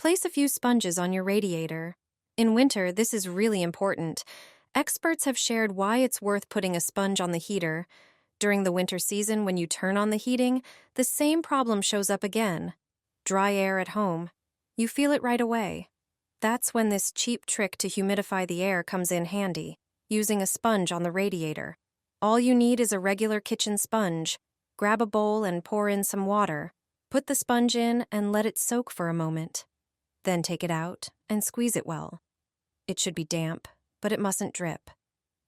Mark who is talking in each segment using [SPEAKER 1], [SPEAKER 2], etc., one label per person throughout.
[SPEAKER 1] Place a few sponges on your radiator. In winter, this is really important. Experts have shared why it's worth putting a sponge on the heater. During the winter season, when you turn on the heating, the same problem shows up again. Dry air at home. You feel it right away. That's when this cheap trick to humidify the air comes in handy, using a sponge on the radiator. All you need is a regular kitchen sponge. Grab a bowl and pour in some water. Put the sponge in and let it soak for a moment. Then take it out and squeeze it well. It should be damp, but it mustn't drip.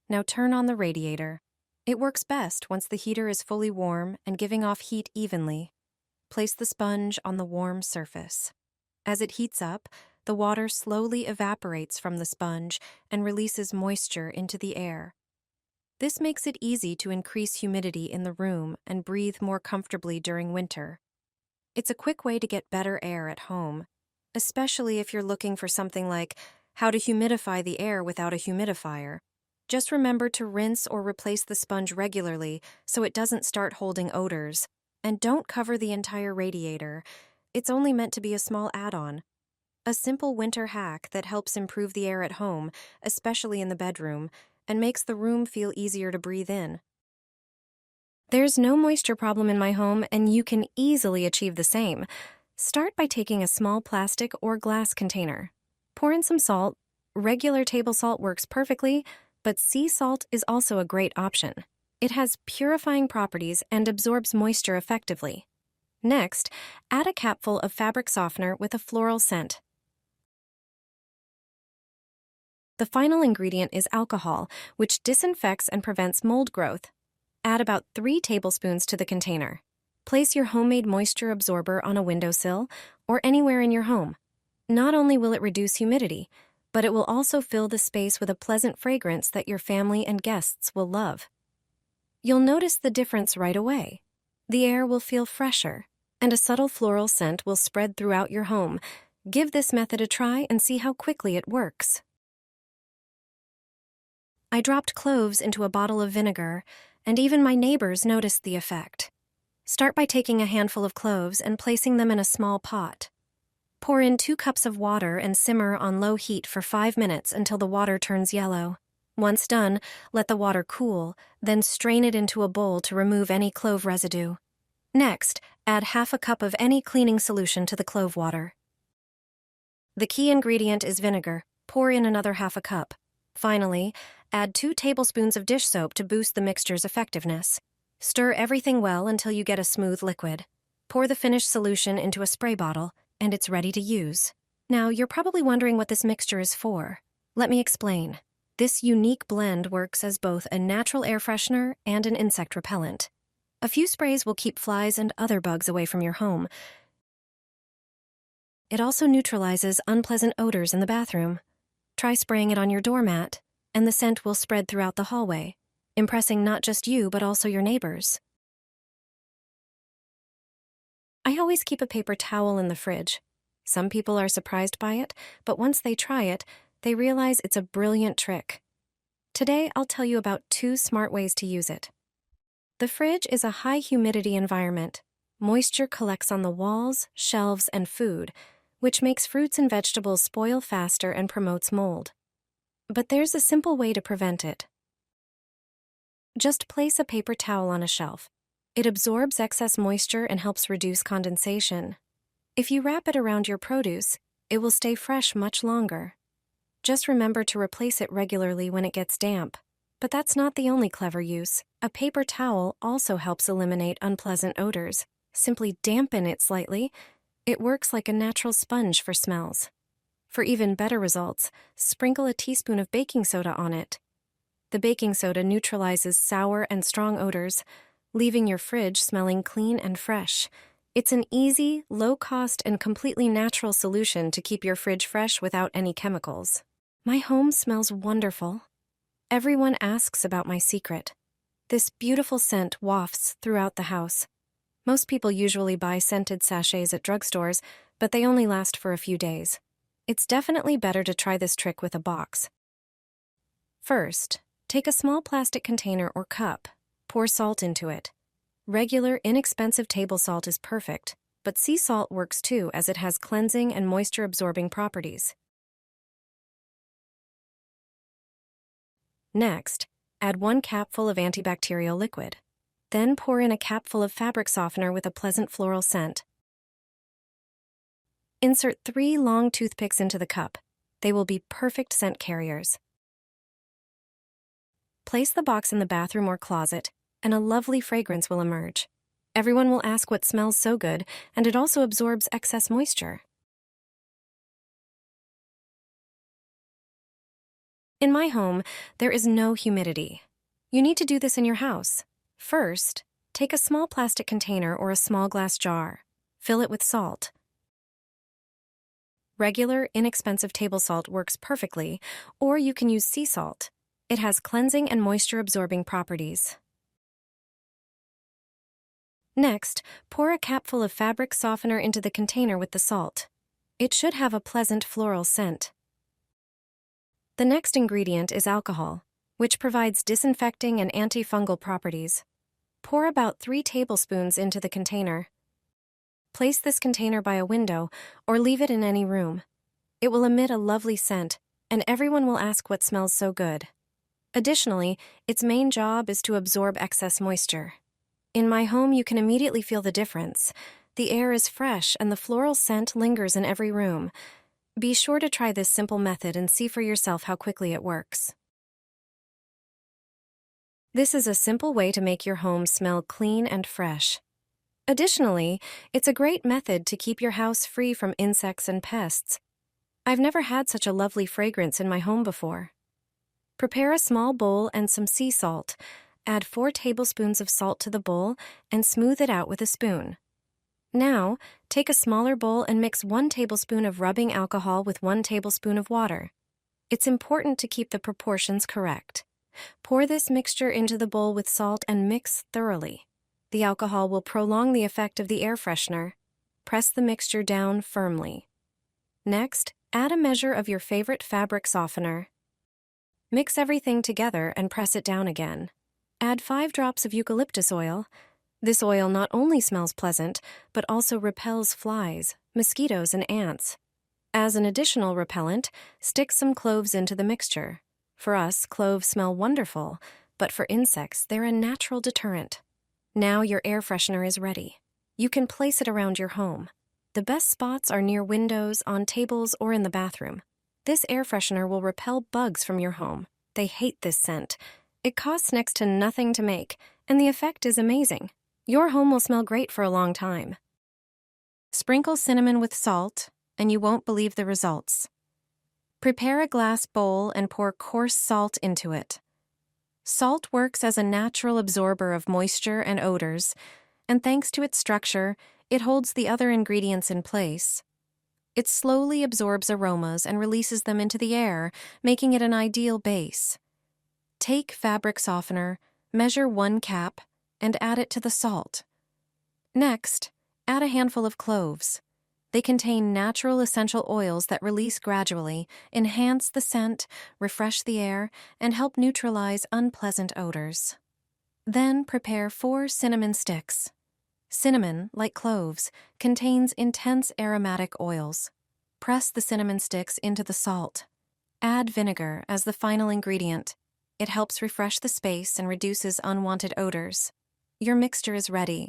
[SPEAKER 1] Now turn on the radiator. It works best once the heater is fully warm and giving off heat evenly. Place the sponge on the warm surface. As it heats up, the water slowly evaporates from the sponge and releases moisture into the air. This makes it easy to increase humidity in the room and breathe more comfortably during winter. It's a quick way to get better air at home, especially if you're looking for something like how to humidify the air without a humidifier. Just remember to rinse or replace the sponge regularly so it doesn't start holding odors. And don't cover the entire radiator. It's only meant to be a small add-on. A simple winter hack that helps improve the air at home, especially in the bedroom, and makes the room feel easier to breathe in. There's no moisture problem in my home, and you can easily achieve the same. Start by taking a small plastic or glass container. Pour in some salt. Regular table salt works perfectly, but sea salt is also a great option. It has purifying properties and absorbs moisture effectively. Next, add a capful of fabric softener with a floral scent. The final ingredient is alcohol, which disinfects and prevents mold growth. Add about 3 tablespoons to the container. Place your homemade moisture absorber on a windowsill or anywhere in your home. Not only will it reduce humidity, but it will also fill the space with a pleasant fragrance that your family and guests will love. You'll notice the difference right away. The air will feel fresher, and a subtle floral scent will spread throughout your home. Give this method a try and see how quickly it works. I dropped cloves into a bottle of vinegar, and even my neighbors noticed the effect. Start by taking a handful of cloves and placing them in a small pot. Pour in 2 cups of water and simmer on low heat for 5 minutes until the water turns yellow. Once done, let the water cool, then strain it into a bowl to remove any clove residue. Next, add half a cup of any cleaning solution to the clove water. The key ingredient is vinegar. Pour in another half a cup. Finally, add 2 tablespoons of dish soap to boost the mixture's effectiveness. Stir everything well until you get a smooth liquid. Pour the finished solution into a spray bottle, and it's ready to use. Now, you're probably wondering what this mixture is for. Let me explain. This unique blend works as both a natural air freshener and an insect repellent. A few sprays will keep flies and other bugs away from your home. It also neutralizes unpleasant odors in the bathroom. Try spraying it on your doormat, and the scent will spread throughout the hallway, impressing not just you but also your neighbors. I always keep a paper towel in the fridge. Some people are surprised by it, but once they try it, they realize it's a brilliant trick. Today, I'll tell you about 2 smart ways to use it. The fridge is a high humidity environment. Moisture collects on the walls, shelves, and food, which makes fruits and vegetables spoil faster and promotes mold. But there's a simple way to prevent it. Just place a paper towel on a shelf. It absorbs excess moisture and helps reduce condensation. If you wrap it around your produce, it will stay fresh much longer. Just remember to replace it regularly when it gets damp. But that's not the only clever use. A paper towel also helps eliminate unpleasant odors. Simply dampen it slightly. It works like a natural sponge for smells. For even better results, sprinkle a teaspoon of baking soda on it. The baking soda neutralizes sour and strong odors, leaving your fridge smelling clean and fresh. It's an easy, low-cost, and completely natural solution to keep your fridge fresh without any chemicals. My home smells wonderful. Everyone asks about my secret. This beautiful scent wafts throughout the house. Most people usually buy scented sachets at drugstores, but they only last for a few days. It's definitely better to try this trick with a box. First, take a small plastic container or cup. Pour salt into it. Regular, inexpensive table salt is perfect, but sea salt works too as it has cleansing and moisture-absorbing properties. Next, add 1 capful of antibacterial liquid. Then pour in a capful of fabric softener with a pleasant floral scent. Insert 3 long toothpicks into the cup. They will be perfect scent carriers. Place the box in the bathroom or closet, and a lovely fragrance will emerge. Everyone will ask what smells so good, and it also absorbs excess moisture. In my home, there is no humidity. You need to do this in your house. First, take a small plastic container or a small glass jar. Fill it with salt. Regular, inexpensive table salt works perfectly, or you can use sea salt. It has cleansing and moisture-absorbing properties. Next, pour a capful of fabric softener into the container with the salt. It should have a pleasant floral scent. The next ingredient is alcohol, which provides disinfecting and antifungal properties. Pour about 3 tablespoons into the container. Place this container by a window or leave it in any room. It will emit a lovely scent, and everyone will ask what smells so good. Additionally, its main job is to absorb excess moisture. In my home, you can immediately feel the difference. The air is fresh and the floral scent lingers in every room. Be sure to try this simple method and see for yourself how quickly it works. This is a simple way to make your home smell clean and fresh. Additionally, it's a great method to keep your house free from insects and pests. I've never had such a lovely fragrance in my home before. Prepare a small bowl and some sea salt. Add 4 tablespoons of salt to the bowl and smooth it out with a spoon. Now, take a smaller bowl and mix 1 tablespoon of rubbing alcohol with 1 tablespoon of water. It's important to keep the proportions correct. Pour this mixture into the bowl with salt and mix thoroughly. The alcohol will prolong the effect of the air freshener. Press the mixture down firmly. Next, add a measure of your favorite fabric softener. Mix everything together and press it down again. Add 5 drops of eucalyptus oil. This oil not only smells pleasant, but also repels flies, mosquitoes, and ants. As an additional repellent, stick some cloves into the mixture. For us, cloves smell wonderful, but for insects, they're a natural deterrent. Now your air freshener is ready. You can place it around your home. The best spots are near windows, on tables, or in the bathroom. This air freshener will repel bugs from your home. They hate this scent. It costs next to nothing to make, and the effect is amazing. Your home will smell great for a long time. Sprinkle cinnamon with salt, and you won't believe the results. Prepare a glass bowl and pour coarse salt into it. Salt works as a natural absorber of moisture and odors, and thanks to its structure, it holds the other ingredients in place. It slowly absorbs aromas and releases them into the air, making it an ideal base. Take fabric softener, measure 1 cap, and add it to the salt. Next, add a handful of cloves. They contain natural essential oils that release gradually, enhance the scent, refresh the air, and help neutralize unpleasant odors. Then prepare 4 cinnamon sticks. Cinnamon, like cloves, contains intense aromatic oils. Press the cinnamon sticks into the salt. Add vinegar as the final ingredient. It helps refresh the space and reduces unwanted odors. Your mixture is ready.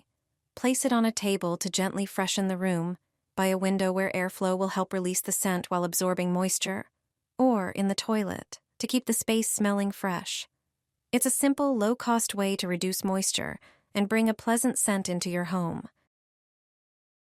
[SPEAKER 1] Place it on a table to gently freshen the room, by a window where airflow will help release the scent while absorbing moisture, or in the toilet to keep the space smelling fresh. It's a simple, low-cost way to reduce moisture and bring a pleasant scent into your home.